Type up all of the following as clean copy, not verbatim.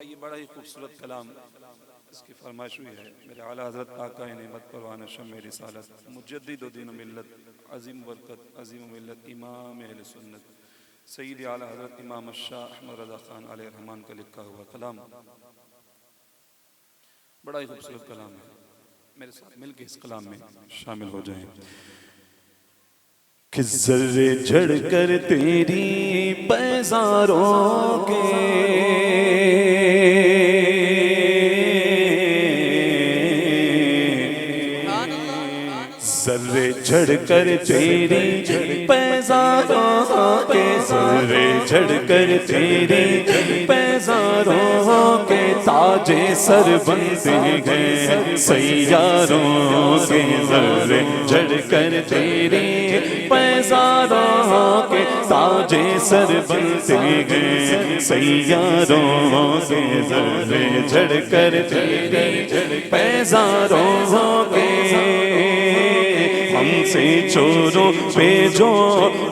یہ بڑا ہی خوبصورت کلام اس کی فرمائش ہوئی ہے میرے اعلیٰ حضرت آقا نعمت پروان شمع رسالت مجدد و دین و ملت عظیم برکت عظیم و ملت امام اہل سنت سید اعلیٰ حضرت امام الشاہ احمد رضا خان علیہ الرحمن کا لکھا ہوا کلام بڑا ہی خوبصورت کلام ہے. میرے ساتھ مل کے اس کلام میں شامل ہو جائیں. کہ ذرے جھڑ کر تیری پیزاروں کے ذرے جھڑ کر تیری پیزاروں کے ذرے جھڑ کر تیری پیزاروں کے تاج سر بنتے گئے سیاروں کے ذرے جھڑ کر تیری پیزاروں کے تاج سر بنتے گئے سیاروں کے ذرے جھڑ کر تیری پیزاروں کے ہم سے چوروں پہ جو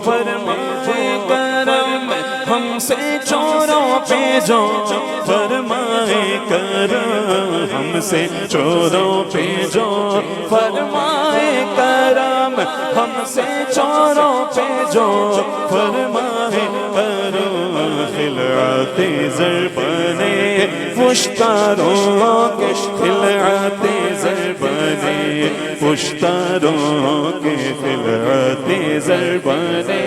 فرمائے کرم ہم سے چوروں پہ جو فرمائے کرم ہم سے چوروں پہ جو فرمائے کرم ہم سے چوروں پہ جو فرمائے کرم خلعت زر بنے پشتاروں کے خلعت زر بنے پشتاروں کے خلعت زر بنے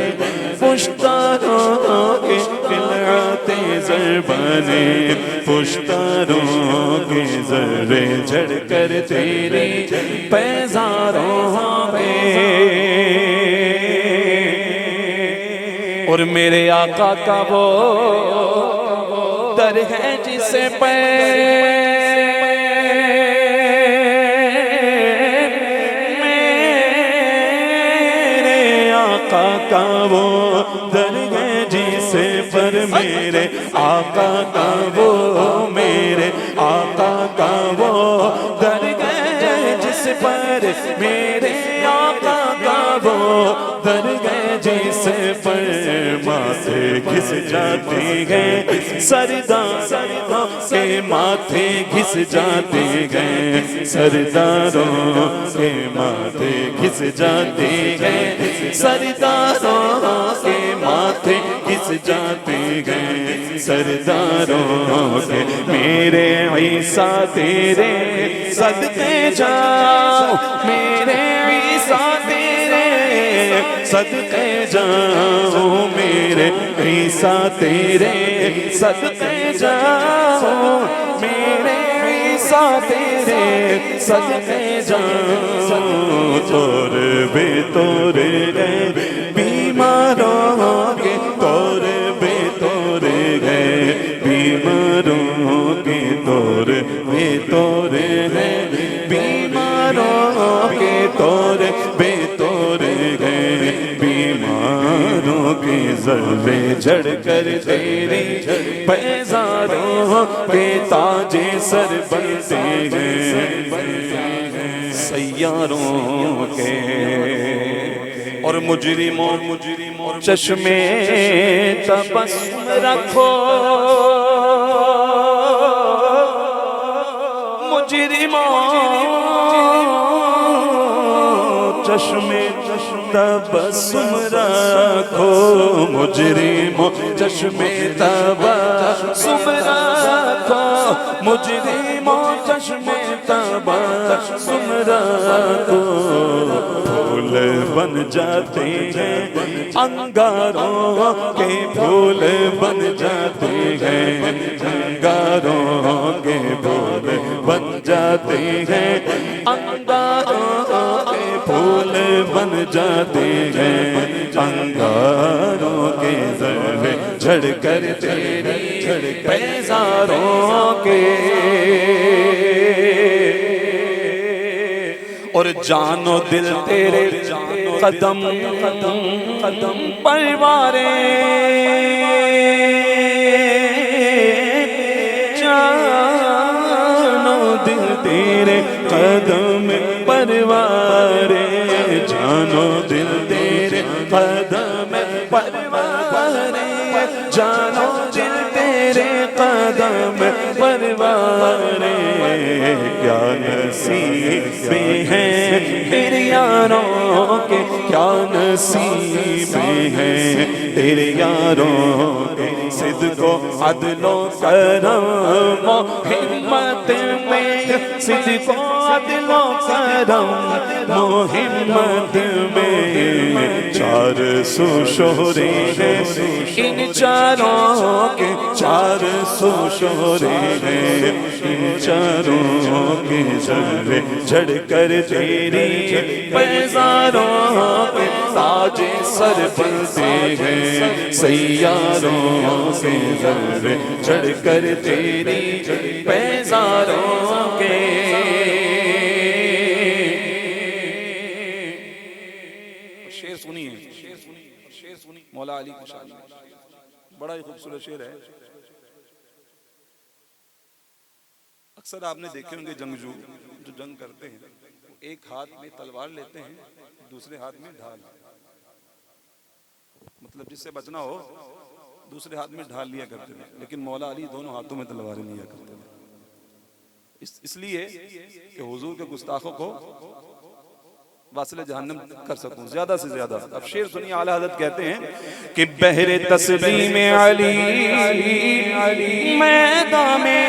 پشتاروں کے خلعت زر بنے پشتاروں کے ذرے جھڑ کر تیری پیزاروں میں اور میرے آقا کا وہ در ہے جسے کا وہ در ہے جسے پر میرے آقا کا وہ میرے آقا کا وہ در ہے جس پر میرے آقا کا وہ در ہے جس پر ماتھے گھس جاتے ہیں سرداروں کے ماتھے گھس جاتے ہیں سرداروں کے ماتھے گھس جاتے ہیں سرداروں کے ماتھے گھس جاتے ہیں سرداروں کے میرے عیسیٰ تیرے صدقے جاؤ میرے عیسیٰ تیرے صدقے جاؤ میرے عیسیٰ تیرے صدقے جاؤ میرے عیسیٰ تیرے صدقے جاؤ تور بے تور گئے بیماروں کے تور بے تور گئے بیماروں کے تور بے تور گئے بیماروں کے تور بے تور گئے بیماروں کے ذرے جھڑ کر تیری پیزاروں کے تاج سر بنتے ہیں سیاروں کے اور مجرموں چشمے تبسم رکھو مجرموں چشمے تبسم رکھو مجرموں چشمے تبسم رکھو مجرموں چشمے تبسم رکھو پھول بن جاتے ہیں انگاروں کے پھول بن جاتے ہیں انگاروں کے پھول بن جاتے ہیں انگاروں کے پھول بن جاتے ہیں انگاروں کے ذرے جھڑ کر تیری پیزاروں کے اور جان و دل تیرے قدم قدم پروارے جان و دل تیرے قدم پروارے جان و دل تیرے قدم پروارے جان و دل تیرے قدم نصیب ہے تیرے یاروں کے صدق و عدل و کرم و ہمت میں صدق و عدل و کرم و ہمت میں چار سو شہرے ہیں ان چاروں کے چار سو شہرے ہیں ان چاروں کے ذرے جھڑ کر تیری پیزاروں کے تاج سر بنتے ہیں سیاروں کے ذرے جھڑ کر تیری پیزاروں کے شعر سنیے مولا علی کی شان بڑا ہی خوبصورت شعر ہے. اکثر آپ نے دیکھے ہوں گے جنگجو جو جنگ کرتے ہیں ایک ہاتھ میں تلوار لیتے ہیں دوسرے ہاتھ میں ڈھال, مطلب جس سے بچنا ہو دوسرے ہاتھ میں ڈھال لیا کرتے ہیں, لیکن مولا علی دونوں ہاتھوں میں تلواریں لیا کرتے ہیں اس لیے کہ حضور کے گستاخوں کو واصل جہنم کر سکوں زیادہ سے زیادہ. اب شعر سنیے, اعلیٰ حضرت کہتے ہیں کہ بہر تسلیم علی میدان میں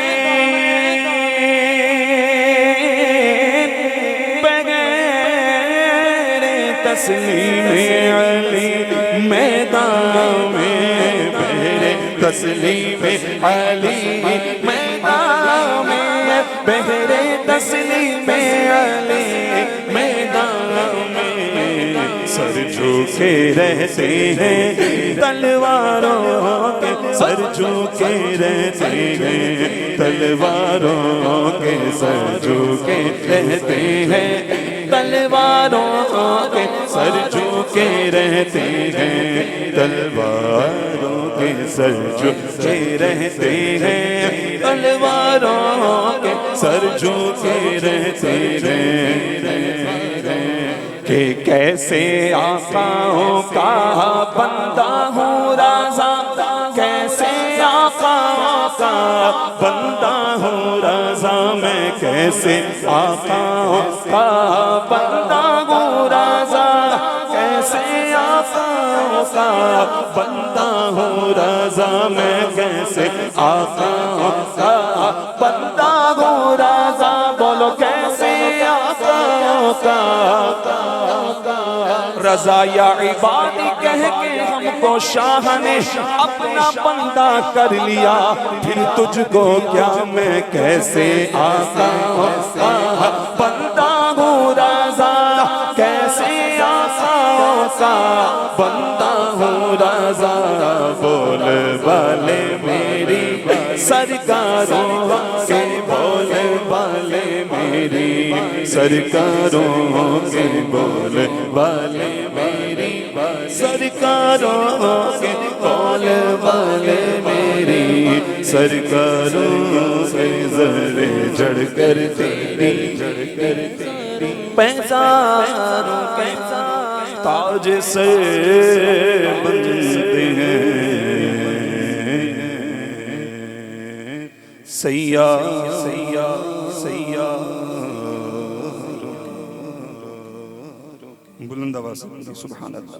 بغیر تسلیم علی میدان میں بہر تسلیم علی میدان میں بہر تسلیم علی سر جھوکے رہتے ہیں تلواروں کے سر جھوکے رہتے ہیں تلواروں کے سر جھوکے رہتے ہیں تلواروں کے سر جھوکے رہتے ہیں تلواروں کے سر جھوکے رہتے ہیں تلواروں کے سر جھوکے رہتے ہیں کہ کیسے آقاؤں کا بندہ ہوں رضا کیسے آقاؤں کا بندہ ہوں رضا میں کیسے آقاؤں کا بندہ ہوں رضا کیسے آقاؤں کا بندہ ہوں رضا میں کیسے آقاؤں کا بندہ ہوں رضا بولو کیسے آقاؤں کا رضا یا عبادی کہہ کے ہم کو شاہ نے اپنا بندہ کر لیا پھر تجھ کو کیا میں کیسے آقاؤں کا بندہ ہوں رضا کیسے آقاؤں کا بندہ ہوں رضا بول والے میری سرکاروں کے بول والے میری سرکاروں کے بول والے میری سرکاروں کے بول والے میری سرکاروں سے ذرے جڑ کر تیری پیزاروں کے تاج سے بنتے ہیں بلند آواز سے سبحان اللہ.